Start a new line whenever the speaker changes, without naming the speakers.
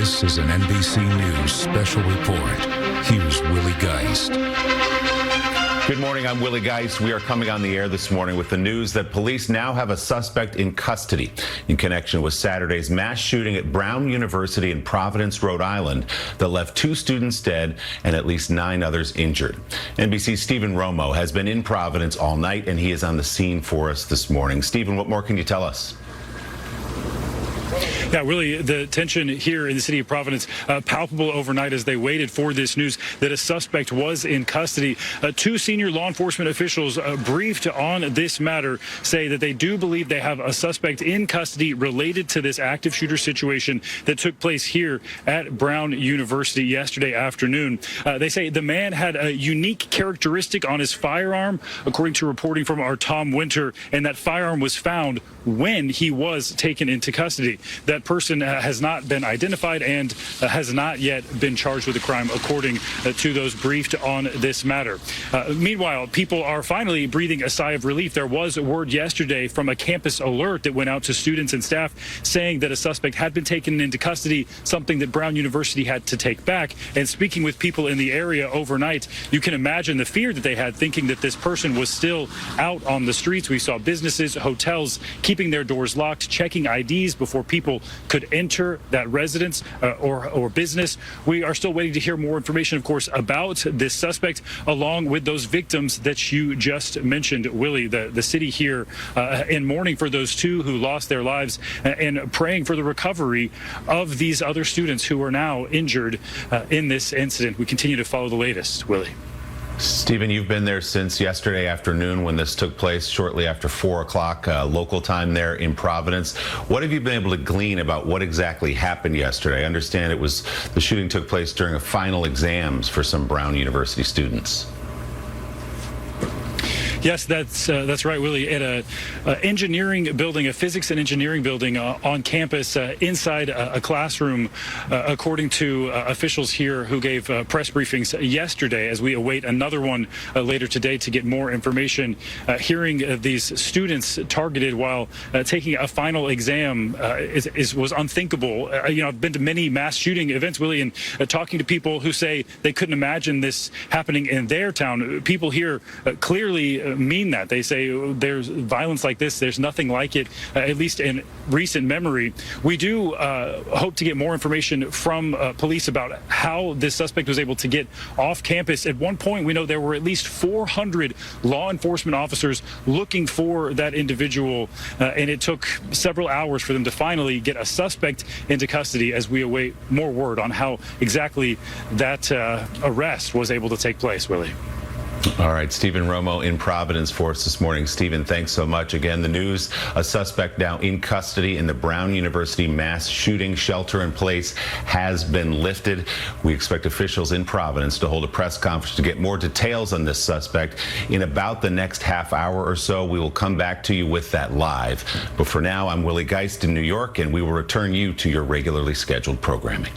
This is an NBC News special report. Here's Willie Geist.
Good morning, I'm Willie Geist. We are coming on the air this morning with the news that police now have a suspect in custody in connection with Saturday's mass shooting at Brown University in Providence, Rhode Island, that left 2 students dead and at least 9 others injured. NBC's Stephen Romo has been in Providence all night, and he is on the scene for us this morning. Stephen, what more can you tell us?
Yeah, really, the tension here in the city of Providence palpable overnight as they waited for this news that a suspect was in custody. 2 senior law enforcement officials briefed on this matter say that they do believe they have a suspect in custody related to this active shooter situation that took place here at Brown University yesterday afternoon. They say the man had a unique characteristic on his firearm, according to reporting from our Tom Winter, and that firearm was found when he was taken into custody. That person has not been identified and has not yet been charged with a crime, according to those briefed on this matter. Meanwhile, people are finally breathing a sigh of relief. There was word yesterday from a campus alert that went out to students and staff saying that a suspect had been taken into custody, something that Brown University had to take back. And speaking with people in the area overnight, you can imagine the fear that they had, thinking that this person was still out on the streets. We saw businesses, hotels keeping their doors locked, checking IDs before people could enter that residence or business. We are still waiting to hear more information, of course, about this suspect, along with those victims that you just mentioned, Willie. The city here in mourning for those 2 who lost their lives and praying for the recovery of these other students who are now injured in this incident. We continue to follow the latest, Willie.
Stephen, you've been there since yesterday afternoon when this took place, shortly after 4 o'clock local time there in Providence. What have you been able to glean about what exactly happened yesterday? I understand the shooting took place during a final exams for some Brown University students.
Yes, that's right, Willie. At a engineering building, a physics and engineering building on campus, inside a classroom, according to officials here who gave press briefings yesterday, as we await another one later today to get more information. Hearing these students targeted while taking a final exam was unthinkable. I've been to many mass shooting events, Willie, and talking to people who say they couldn't imagine this happening in their town. People here clearly mean that. They say there's violence like this, there's nothing like it, at least in recent memory. We do hope to get more information from police about how this suspect was able to get off campus. At one point, we know there were at least 400 law enforcement officers looking for that individual, and it took several hours for them to finally get a suspect into custody as we await more word on how exactly that arrest was able to take place, Willie.
All right, Stephen Romo in Providence for us this morning. Stephen, thanks so much. Again, the news, a suspect now in custody in the Brown University mass shooting. Shelter in place has been lifted. We expect officials in Providence to hold a press conference to get more details on this suspect. In about the next half hour or so, we will come back to you with that live. But for now, I'm Willie Geist in New York, and we will return you to your regularly scheduled programming.